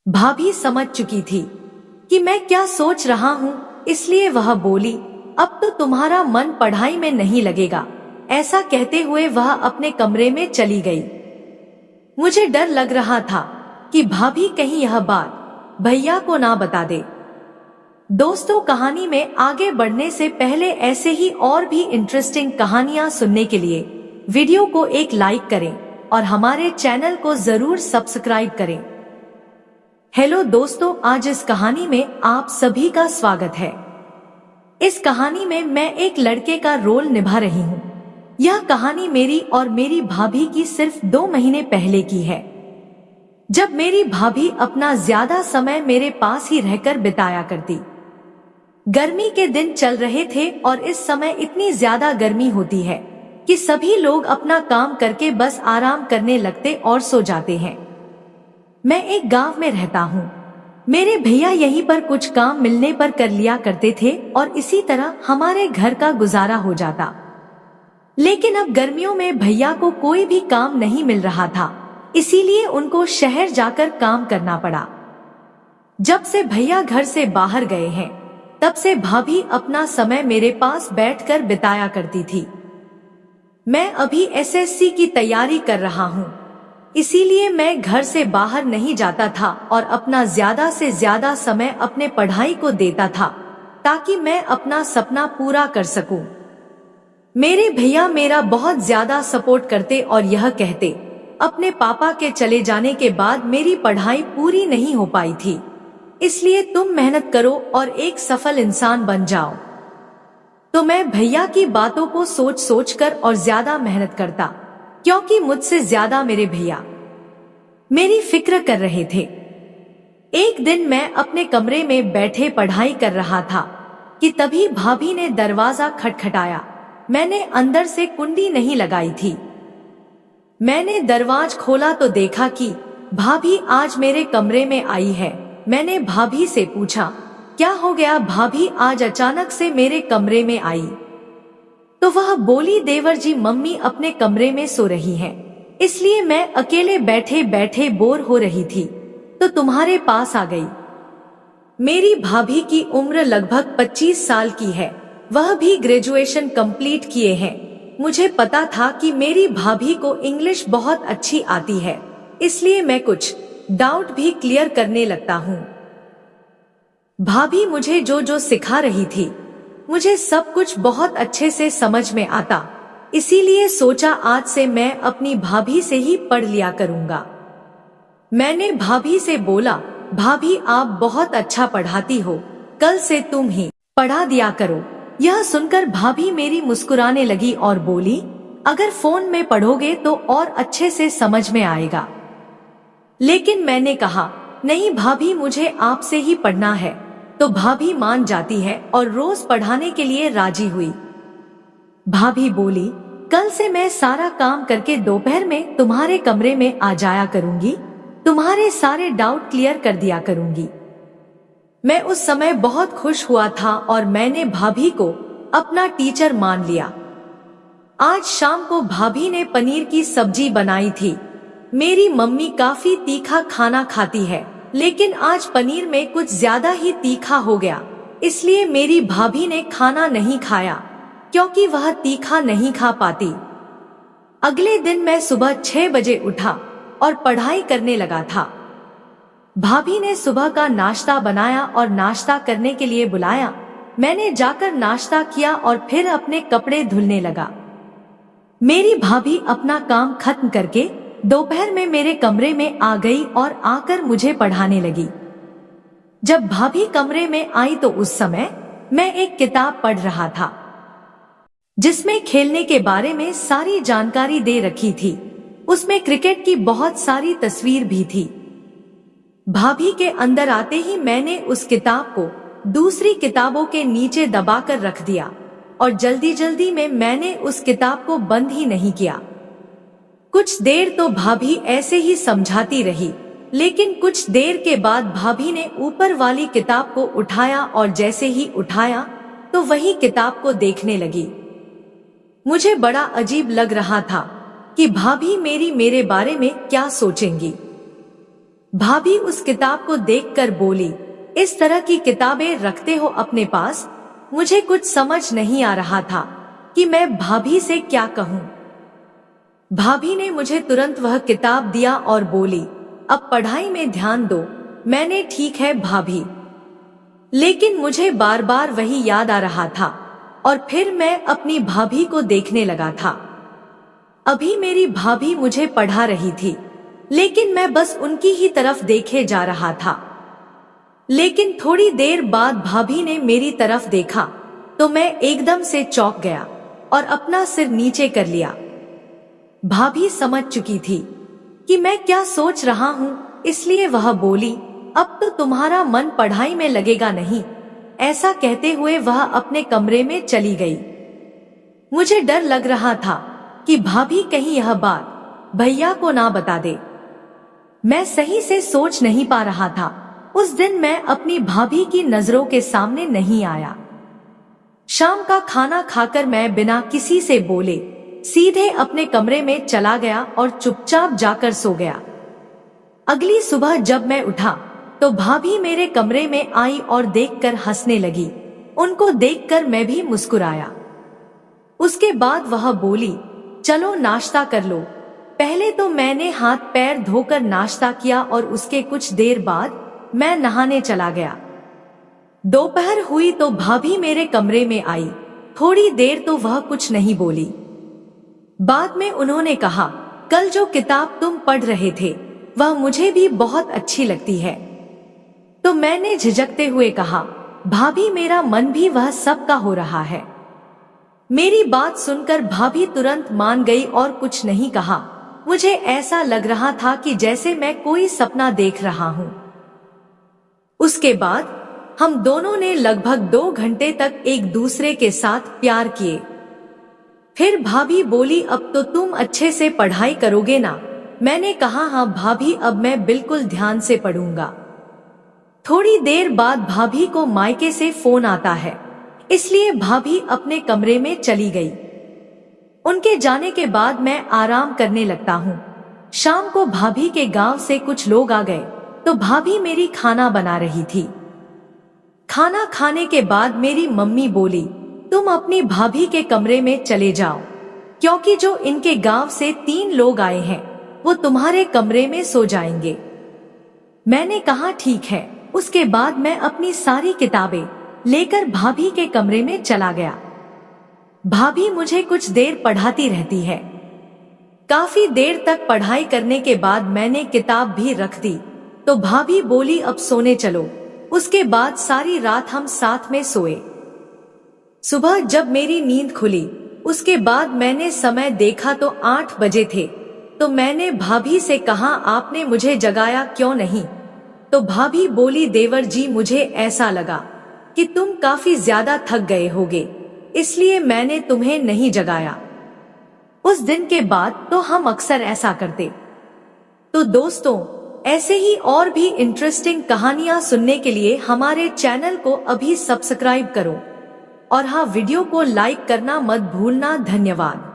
भाभी समझ चुकी थी कि मैं क्या सोच रहा हूँ, इसलिए वह बोली, अब तो तुम्हारा मन पढ़ाई में नहीं लगेगा। ऐसा कहते हुए वह अपने कमरे में चली गई। मुझे डर लग रहा था कि भाभी कहीं यह बात भैया को ना बता दे। दोस्तों, कहानी में आगे बढ़ने से पहले ऐसे ही और भी इंटरेस्टिंग कहानियां सुनने के लिए वीडियो को एक लाइक करें और हमारे चैनल को जरूर सब्सक्राइब करें। हेलो दोस्तों, आज इस कहानी में आप सभी का स्वागत है। इस कहानी में मैं एक लड़के का रोल निभा रही हूँ। यह कहानी मेरी और मेरी भाभी की सिर्फ 2 महीने पहले की है, जब मेरी भाभी अपना ज्यादा समय मेरे पास ही रहकर बिताया करती। गर्मी के दिन चल रहे थे और इस समय इतनी ज्यादा गर्मी होती है कि सभी लोग अपना काम करके बस आराम करने लगते और सो जाते हैं। मैं एक गांव में रहता हूँ। मेरे भैया यहीं पर कुछ काम मिलने पर कर लिया करते थे और इसी तरह हमारे घर का गुजारा हो जाता। लेकिन अब गर्मियों में भैया को कोई भी काम नहीं मिल रहा था, इसीलिए उनको शहर जाकर काम करना पड़ा। जब से भैया घर से बाहर गए हैं, तब से भाभी अपना समय मेरे पास बैठकर बिताया करती थी। मैं अभी एसएससी की तैयारी कर रहा हूँ, इसीलिए मैं घर से बाहर नहीं जाता था और अपना ज्यादा से ज्यादा समय अपने पढ़ाई को देता था, ताकि मैं अपना सपना पूरा कर सकूं। मेरे भैया मेरा बहुत ज्यादा सपोर्ट करते और यह कहते, अपने पापा के चले जाने के बाद मेरी पढ़ाई पूरी नहीं हो पाई थी, इसलिए तुम मेहनत करो और एक सफल इंसान बन जाओ। तो मैं भैया की बातों को सोच सोच कर और ज्यादा मेहनत करता, क्योंकि मुझसे ज्यादा मेरे भैया मेरी फिक्र कर रहे थे। एक दिन मैं अपने कमरे में बैठे पढ़ाई कर रहा था कि तभी भाभी ने दरवाजा खटखटाया। मैंने अंदर से कुंडी नहीं लगाई थी। मैंने दरवाजा खोला तो देखा कि भाभी आज मेरे कमरे में आई है। मैंने भाभी से पूछा, क्या हो गया? भाभी आज अचानक से मेरे कमरे में आई तो वह बोली, देवर जी मम्मी अपने कमरे में सो रही हैं, इसलिए मैं अकेले बैठे बैठे बोर हो रही थी तो तुम्हारे पास आ गई। मेरी भाभी की उम्र लगभग 25 साल की है, वह भी ग्रेजुएशन कंप्लीट किए हैं। मुझे पता था कि मेरी भाभी को इंग्लिश बहुत अच्छी आती है, इसलिए मैं कुछ डाउट भी क्लियर करने लगता हूँ। भाभी मुझे जो जो सिखा रही थी, मुझे सब कुछ बहुत अच्छे से समझ में आता, इसीलिए सोचा आज से मैं अपनी भाभी से ही पढ़ लिया करूँगा। मैंने भाभी से बोला, भाभी आप बहुत अच्छा पढ़ाती हो, कल से तुम ही पढ़ा दिया करो। यह सुनकर भाभी मेरी मुस्कुराने लगी और बोली, अगर फोन में पढ़ोगे तो और अच्छे से समझ में आएगा। लेकिन मैंने कहा, नहीं भाभी मुझे आपसे ही पढ़ना है। तो भाभी मान जाती है और रोज पढ़ाने के लिए राजी हुई। भाभी बोली, कल से मैं सारा काम करके दोपहर में तुम्हारे कमरे में आ जाया करूंगी, तुम्हारे सारे डाउट क्लियर कर दिया करूंगी। मैं उस समय बहुत खुश हुआ था और मैंने भाभी को अपना टीचर मान लिया। आज शाम को भाभी ने पनीर की सब्जी बनाई थी। मेरी मम्मी काफी तीखा खाना खाती है, लेकिन आज पनीर में कुछ ज्यादा ही तीखा हो गया, इसलिए मेरी भाभी ने खाना नहीं खाया, क्योंकि वह तीखा नहीं खा पाती। अगले दिन मैं सुबह 6 बजे उठा और पढ़ाई करने लगा था। भाभी ने सुबह का नाश्ता बनाया और नाश्ता करने के लिए बुलाया। मैंने जाकर नाश्ता किया और फिर अपने कपड़े धुलने लगा। मेरी भाभी अपना काम खत्म करके दोपहर में मेरे कमरे में आ गई और आकर मुझे पढ़ाने लगी। जब भाभी कमरे में आई तो उस समय मैं एक किताब पढ़ रहा था, जिसमें खेलने के बारे में सारी जानकारी दे रखी थी। उसमें क्रिकेट की बहुत सारी तस्वीर भी थी। भाभी के अंदर आते ही मैंने उस किताब को दूसरी किताबों के नीचे दबाकर रख दिया और जल्दी जल्दी में मैंने उस किताब को बंद ही नहीं किया। कुछ देर तो भाभी ऐसे ही समझाती रही, लेकिन कुछ देर के बाद भाभी ने ऊपर वाली किताब को उठाया और जैसे ही उठाया तो वही किताब को देखने लगी। मुझे बड़ा अजीब लग रहा था कि भाभी मेरे बारे में क्या सोचेंगी। भाभी उस किताब को देखकर बोली, इस तरह की किताबें रखते हो अपने पास? मुझे कुछ समझ नहीं आ रहा था कि मैं भाभी से क्या कहूँ। भाभी ने मुझे तुरंत वह किताब दिया और बोली, अब पढ़ाई में ध्यान दो। मैंने ठीक है भाभी, लेकिन मुझे बार बार वही याद आ रहा था और फिर मैं अपनी भाभी को देखने लगा था। अभी मेरी भाभी मुझे पढ़ा रही थी, लेकिन मैं बस उनकी ही तरफ देखे जा रहा था। लेकिन थोड़ी देर बाद भाभी ने मेरी तरफ देखा तो मैं एकदम से चौंक गया और अपना सिर नीचे कर लिया। भाभी समझ चुकी थी कि मैं क्या सोच रहा हूँ, इसलिए वह बोली, अब तो तुम्हारा मन पढ़ाई में लगेगा नहीं। ऐसा कहते हुए वह अपने कमरे में चली गई। मुझे डर लग रहा था कि भाभी कहीं यह बात भैया को ना बता दे। मैं सही से सोच नहीं पा रहा था। उस दिन मैं अपनी भाभी की नजरों के सामने नहीं आया। शाम का खाना खाकर मैं बिना किसी से बोले सीधे अपने कमरे में चला गया और चुपचाप जाकर सो गया। अगली सुबह जब मैं उठा तो भाभी मेरे कमरे में आई और देखकर हंसने लगी। उनको देखकर मैं भी मुस्कुराया। उसके बाद वह बोली, चलो नाश्ता कर लो। पहले तो मैंने हाथ पैर धोकर नाश्ता किया और उसके कुछ देर बाद मैं नहाने चला गया। दोपहर हुई तो भाभी मेरे कमरे में आई। थोड़ी देर तो वह कुछ नहीं बोली। बाद में उन्होंने कहा, कल जो किताब तुम पढ़ रहे थे वह मुझे भी बहुत अच्छी लगती है। तो मैंने झिझकते हुए कहा, भाभी मेरा मन भी वह सब का हो रहा है। मेरी बात सुनकर भाभी तुरंत मान गई और कुछ नहीं कहा। मुझे ऐसा लग रहा था कि जैसे मैं कोई सपना देख रहा हूँ। उसके बाद हम दोनों ने लगभग 2 घंटे तक एक दूसरे के साथ प्यार किए। फिर भाभी बोली, अब तो तुम अच्छे से पढ़ाई करोगे ना? मैंने कहा, हाँ भाभी, अब मैं बिल्कुल ध्यान से पढ़ूंगा। थोड़ी देर बाद भाभी को मायके से फोन आता है, इसलिए भाभी अपने कमरे में चली गई। उनके जाने के बाद मैं आराम करने लगता हूँ। शाम को भाभी के गांव से कुछ लोग आ गए तो भाभी मेरी खाना बना रही थी। खाना खाने के बाद मेरी मम्मी बोली, तुम अपनी भाभी के कमरे में चले जाओ, क्योंकि जो इनके गांव से 3 लोग आए हैं वो तुम्हारे कमरे में सो जाएंगे। मैंने कहा ठीक है। उसके बाद मैं अपनी सारी किताबें लेकर भाभी के कमरे में चला गया। भाभी मुझे कुछ देर पढ़ाती रहती है। काफी देर तक पढ़ाई करने के बाद मैंने किताब भी रख दी तो भाभी बोली, अब सोने चलो। उसके बाद सारी रात हम साथ में सोए। सुबह जब मेरी नींद खुली उसके बाद मैंने समय देखा तो 8 बजे थे। तो मैंने भाभी से कहा, आपने मुझे जगाया क्यों नहीं? तो भाभी बोली, देवर जी, मुझे ऐसा लगा कि तुम काफी ज्यादा थक गए होगे, इसलिए मैंने तुम्हें नहीं जगाया। उस दिन के बाद तो हम अक्सर ऐसा करते। तो दोस्तों, ऐसे ही और भी इंटरेस्टिंग कहानियां सुनने के लिए हमारे चैनल को अभी सब्सक्राइब करो और हाँ, वीडियो को लाइक करना मत भूलना। धन्यवाद।